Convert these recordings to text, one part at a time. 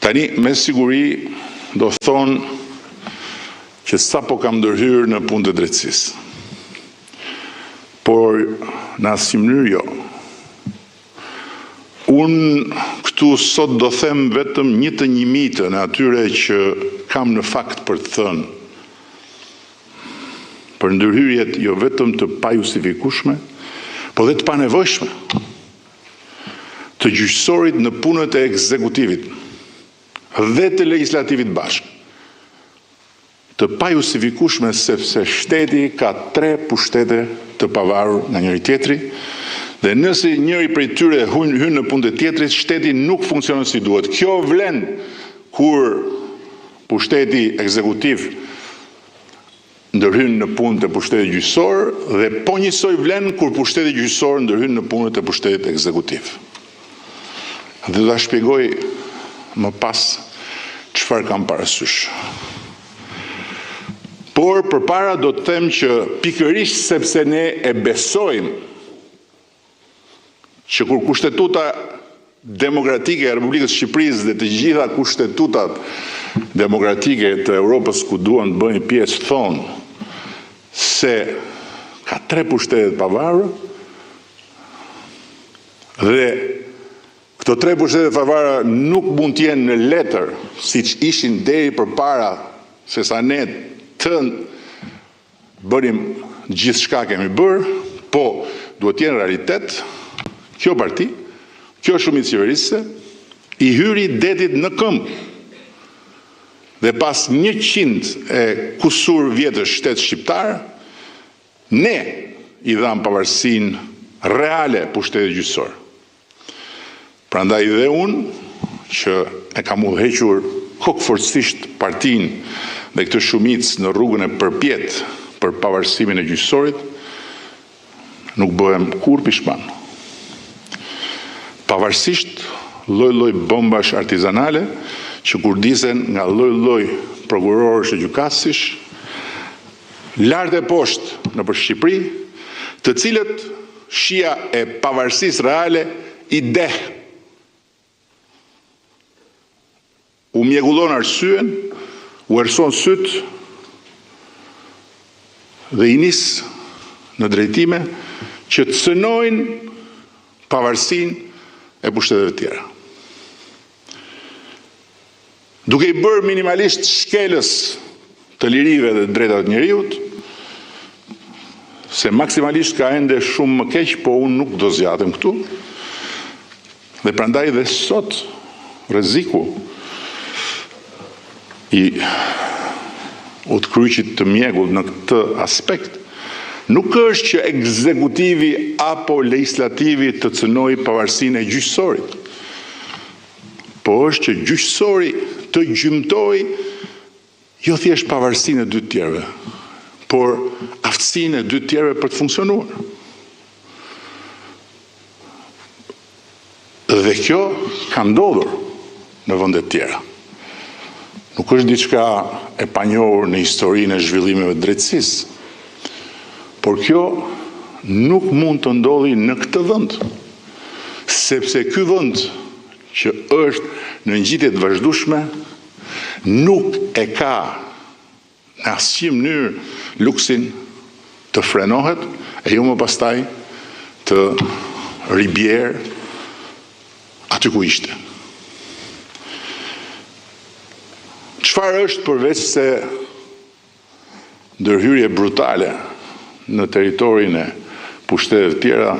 Tani, me siguri, do thonë që sa po kam ndërhyrë në punë të drejtësisë. Por, në asnjë mënyrë jo. Unë këtu sot do them vetëm një të njëmitën e atyre që kam në fakt për të thënë, për ndërhyrjet jo vetëm të pajustifikueshme, po dhe të panevojshme, të gjyqësorit në punët e ekzekutivit dhe të legislativit bashkë. Të pajustifikueshme sepse shteti ka 3 pushtete të pavarur nga njëri tjetri, dhe nëse njëri prej tyre hyn në punë të tjetrit, shteti nuk funksionon si duhet. Kjo vlen kur pushteti ekzekutiv ndërhyn në punë të pushtetit gjyqësor dhe po njësoj vlen kur pushteti gjyqësor ndërhyn në punët e pushtetit ekzekutiv. Dhe do ta shpjegoj më pas çfarë kam parasysh. Por përpara do të them që pikërisht sepse ne e besojmë që kur kushtetuta demokratike e Republikës Shqipërisë dhe të gjitha kushtetutat demokratike të Europës ku duan të bëjnë pjesë thonë se ka 3 pushtete të pavarura dhe këto 3 pushtete të pavarura nuk mund të jenë në letër siç ishin deri përpara se sa ne të bënim gjithçka kemi bërë, po duhet të jenë realitet. Kjo parti, kjo shumicë qeverisëse, i hyri detit në këmbë. Dhe pas 100 e kusur vjetësh shtet shqiptar, ne i dham pavarësinë reale pushtetit gjyqësor. Prandaj dhe unë, që e kam udhëhequr kokëforcisht partinë dhe këtë shumicë në rrugën e përpjet për pavarësimin e gjyqësorit, nuk bëhem kur pishman. Pavarësisht lloj-lloj bombash artizanale që kurdisen nga lloj-lloj prokurorësh e gjykatësish, lart e poshtë nëpër Shqipëri, të cilët shija e pavarësisë reale i deh. U mjegullon arsyen, u erson syt dhe i nis në drejtime që të cënojnë pavarësinë e pushteteve tjera. Duke i bërë minimalisht shkelës të lirive dhe drejtave të njerëzit, se maksimalisht ka ende shumë më keq, po unë nuk do zgjatem këtu. Dhe prandaj dhe sot rreziku i utkryqit të mjegullt në këtë aspekt nuk është që ekzekutivi apo legislativi të cënoj pavarësinë e gjyqësorit, po është që gjyqësori të gjymtoj jo thjesht pavarësinë e 2 tjerëve, por aftësinë e 2 tjerëve për të funksionuar. Dhe kjo ka ndodhur në vende të tjera. Nuk është diçka e panjohur në historinë e zhvillimeve të drejtësisë, por kjo nuk mund të ndodhi në këtë vend, sepse ky vend që është në ngjitje të vazhdueshme nuk e ka në asnjë mënyrë luksin të frenohet e jo më pastaj të ribjerë aty ku ishte. Çfarë është përveç se ndërhyrje brutale në territorin e pushteteve të tjera,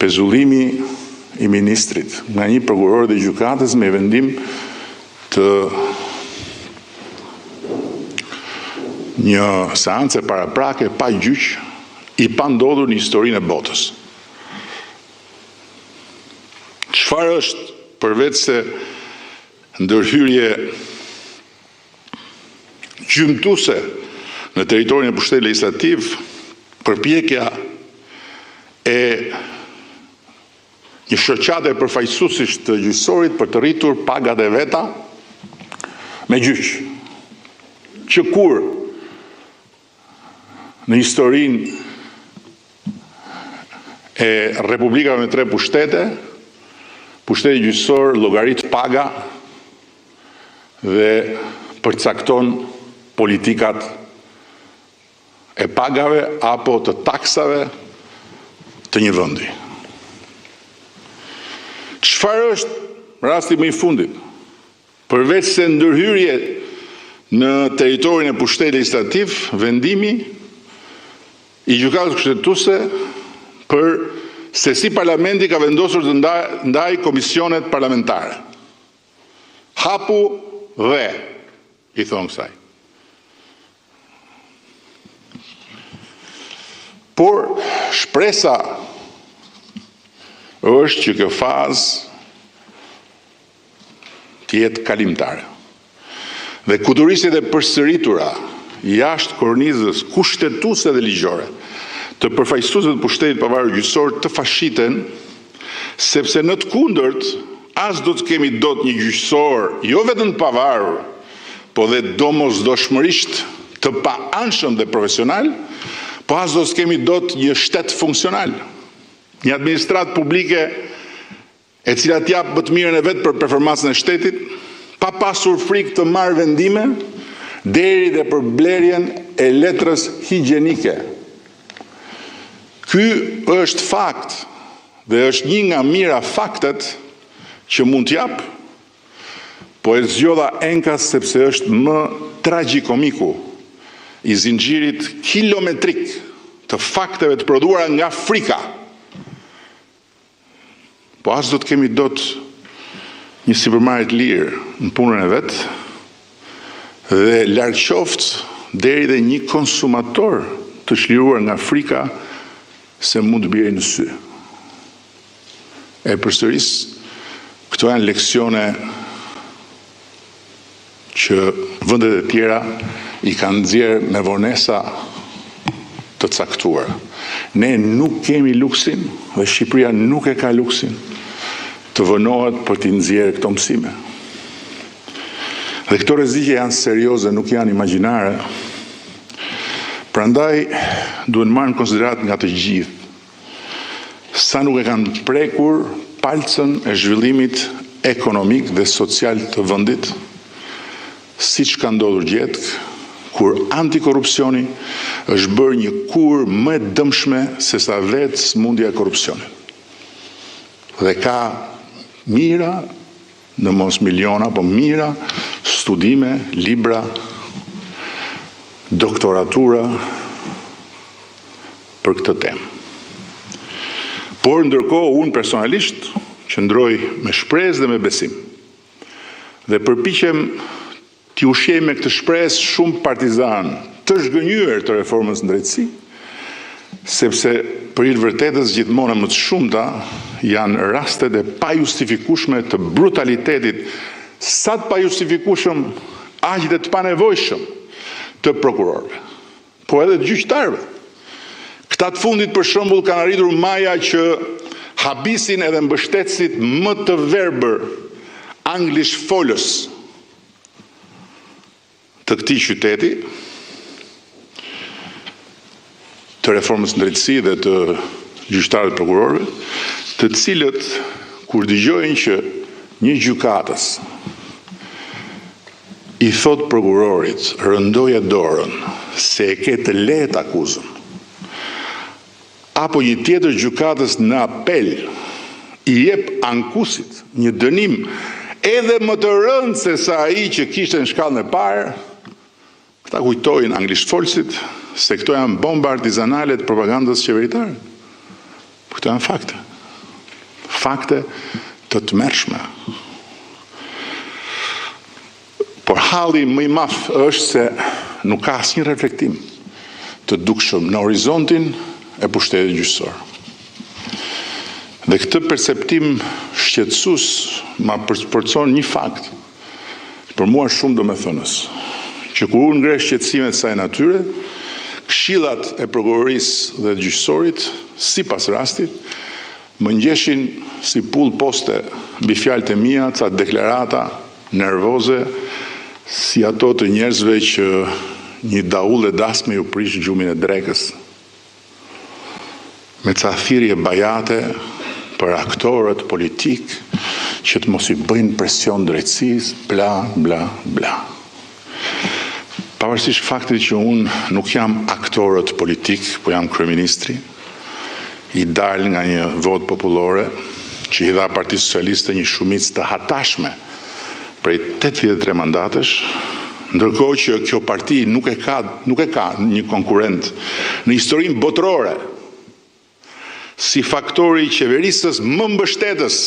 pezullimi i ministrit nga një prokuror dhe gjykatës me vendim të një seance paraprake pa gjyq i pandodhur në historinë e botës. Çfarë është përveç se ndërhyrje gjymtuese në territorin e pushtetit legislativ, përpjekja e një shoqate përfaqësuesish të gjyqësorit për të rritur pagat e veta me gjyq, që kur në historinë e republikave me 3 pushtete, pushteti gjyqësor llogarit paga dhe përcakton politikat e pagave apo të taksave të një vendi. Çfarë është rasti më i fundit? Përveç se ndërhyrje në territorin e pushtetit legislativ, vendimi i gjykatës kushtetuese për se si parlamenti ka vendosur të ndaj komisionet parlamentare. Hapu dhe, i thonë kësaj. Por shpresa është që kjo fazë të jetë kalimtare. Dhe kuturisjet e përsëritura jashtë kornizës kushtetuese dhe ligjore të përfaqësuesve të pushtetit pavarur gjyqësor të fashiten, sepse në të kundërt as do të kemi dot një gjyqësor jo vetëm të pavarur, po dhe domosdoshmërisht të paanshëm dhe profesional, po as do të kemi dot një shtet funksional, një administratë publike e cila t'jap më të mirën e vet për performancën e shtetit, pa pasur frikë të marrë vendime, deri dhe për blerjen e letrës higjienike. Ky është fakt dhe është një nga mira faktet që mund t'jap, po e zgjodha enkas sepse është më tragjikomiku i zinxhirit kilometrik të fakteve të prodhuara nga frika. Po as do të kemi dot një sipërmarrje të lirë në punën e vet dhe larg qoftë deri dhe një konsumator të çliruar nga frika se mund të bjerë në sy. E përsëris, këto janë leksione që vendet e tjera i kanë nxjerrë me vonesa të caktuara. Ne nuk kemi luksin dhe Shqipëria nuk e ka luksin të vënohet për t'i nxjerrë këto mësime. Dhe këto rreziqe janë serioze, nuk janë imagjinare. Prandaj duhen marrë në konsiderat nga të gjithë sa nuk e kanë prekur palcën e zhvillimit ekonomik dhe social të vendit, siç ka ndodhur gjetë kur antikorrupsioni është bërë një kurrë më e dëmshme se sa vetë smundja e korrupsionit. Dhe ka mira, në mos miliona, po mira, studime, libra, doktoratura për këtë temë. Por ndërkohë unë personalisht qëndroj me shpresë dhe me besim. Dhe përpiqem t'i ushqej me këtë shpresë shumë partizan të zhgënjur të reformës në drejtësi, sepse për i vërtetës gjithmonë më të shumta janë rastet e pajustifikueshme të brutalitetit, sa të pajustifikueshëm aq dhe të panevojshëm të prokurorëve, po edhe të gjyqtarëve. Këta të fundit për shembull kanë arritur maja që habisin edhe mbështetësit më të verbër anglisht folës të këtij qyteti, të reformës në drejtësi dhe të gjyqtarëve të prokurorëve, të cilët kur dëgjojnë që një gjykatës i thot prokurorit rëndoje dorën se e ke të lehtë akuzën, apo një tjetër gjykatës në apel i jep ankusit një dënim edhe më të rëndë se sa ai që kishte në shkallën e parë, këta kujtojnë anglisht folësit se këto janë bomba artizanale të propagandës qeveritare. Këto janë fakte. Fakte të tmerrshme. Por halli më i madh është se nuk ka asnjë reflektim të dukshëm në horizontin e pushtetit gjyqësor. Dhe këtë perceptim shqetësues ma përcon një fakt, për mua shumë domethënës, që kur unë ngre shqetësimet saj natyre, këshillat e prokurorisë dhe gjyqësorit, sipas rastit, më ngjeshin si pull poste mbi fjalët e mia, ca deklarata nervoze, si ato të njerëzve që një daull e dasme ju prish gjumin e drekës, me ca thirrje bajate për aktorët politik, që të mos i bëjnë presion drejtësisë, bla, bla, bla. Pavarësisht faktit që unë nuk jam aktorët politik, po jam kryeministri, i dal nga një votë popullore që i dha Partisë Socialiste një shumicë të hatashme prej 83 mandatesh, ndërkohë që kjo parti nuk e ka një konkurrent në historinë botërore si faktori i qeverisës më mbështetës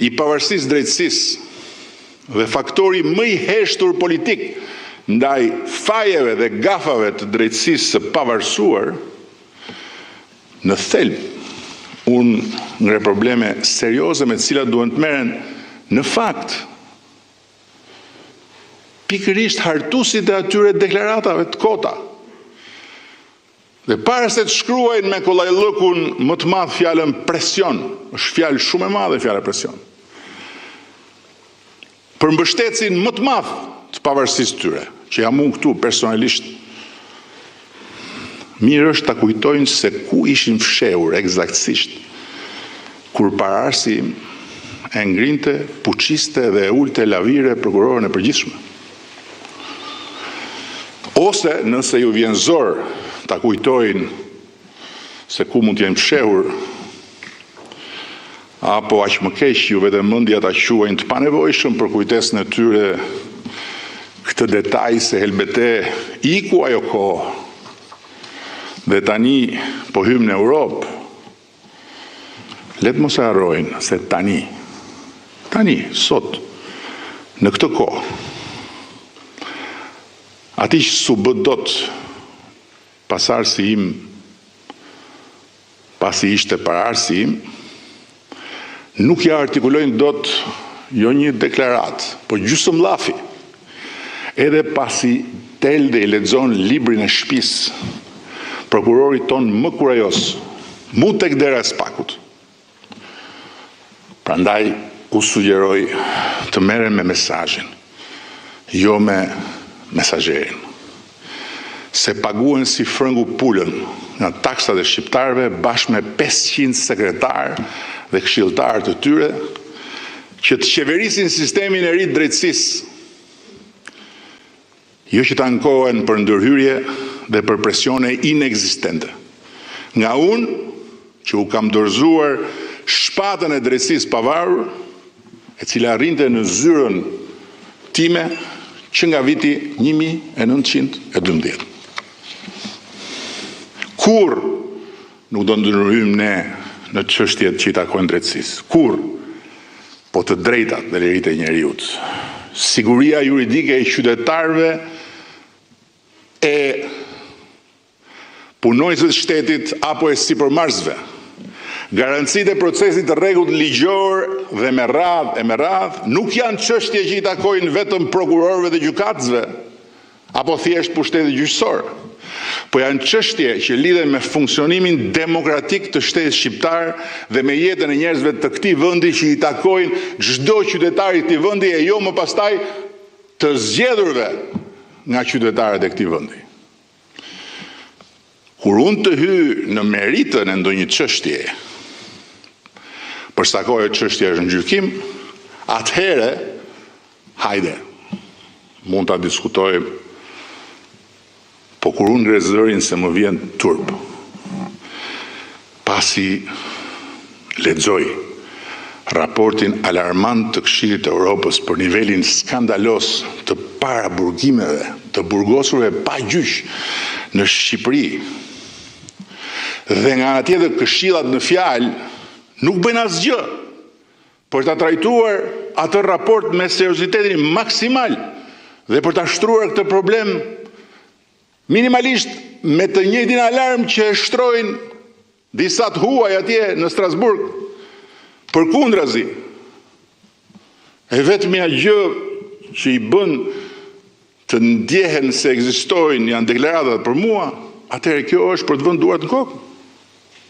i pavarësisë drejtësisë dhe faktori më i heshtur politik ndaj fajeve dhe gafave të drejtësisë së pavarësuar. Në thelb unë ngre probleme serioze me të cilat duhen të merren në fakt pikërisht hartuesit e atyre deklaratave të kota. Dhe para se të shkruajnë me kollajllëkun më të madh fjalën presion, është fjalë shumë e madhe fjala presion. Për mbështetësin më të madh të pavarësisë tyre, që jam unë këtu personalisht, mirë është ta kujtojnë se ku ishin fshehur eksaktësisht kur paraardhësi e ngrinte, puçiste dhe e ulte lavire prokurorën e përgjithshme. Ose nëse ju vjen zor ta kujtojnë se ku mund të jenë fshehur, apo aq më keq ju vetëm mendja ta quajnë të panevojshëm për kujtesën e tyre këtë detaj se helbete iku ajo kohë dhe tani po hym në Europë, letë mos e harrojnë se tani, sot, në këtë kohë, ati që su bë dot pasarësi im, pasi ishte pararësi im, nuk ja artikulojnë dot jo një deklarat, po gjysmë llafi, edhe pasi telde i lexon librin e shtëpisë, prokurori ton më kurajos, mu tek dera e spakut. Prandaj u sugjeroj të merren me mesazhin, jo me mesazherin. Se paguen si frëngu pulën nga taksat e shqiptarëve bashkë me 500 sekretar dhe këshilltar të tyre që të qeverisin sistemin e ri të drejtësisë, jo që të ankohen për ndërhyrje dhe për presione inekzistente. Nga unë, që u kam dorëzuar shpatën e drejtësisë pavarur, e cila arrinte në zyrën time që nga viti 1912. Kur nuk do ndërhyjmë ne në çështjet që i takojnë drejtësisë? Kur? Po të drejtat dhe liritë e njeriut. Siguria juridike e qytetarëve e punojësve të shtetit apo e sipërmarrësve, garancitë e procesit të rregullt ligjor dhe me radhë nuk janë çështje që i takojnë vetëm prokurorëve dhe gjykatësve apo thjesht pushtetit gjyqësor, po janë çështje që lidhen me funksionimin demokratik të shtetit shqiptar dhe me jetën e njerëzve të këtij vendi që i takojnë çdo qytetari i këtij vendi e jo më pastaj të zgjedhurve nga qytetarët e këtij vendi. Kur unë të hy në meritën e ndonjë çështje, për sa kohë çështja është në gjykim, atëherë, hajde, mund ta diskutojmë, po kur unë ngre zërin se më vjen turp, pasi lexoj raportin alarmant të Këshillit të Evropës për nivelin skandalos të paraburgimeve, të burgosurve pa gjyq në Shqipëri, dhe nga ana tjetër këshillat në fjalë nuk bëjnë asgjë për ta trajtuar atë raport me seriozitetin maksimal dhe për ta shtruar këtë problem minimalisht me të njëjtin alarm që e shtrojnë disa të huaj atje në Strasburg. Përkundrazi, e vetmja gjë që i bën të ndjehen se ekzistojnë janë deklaratat për mua, atëherë kjo është për të vënë duart në kokë.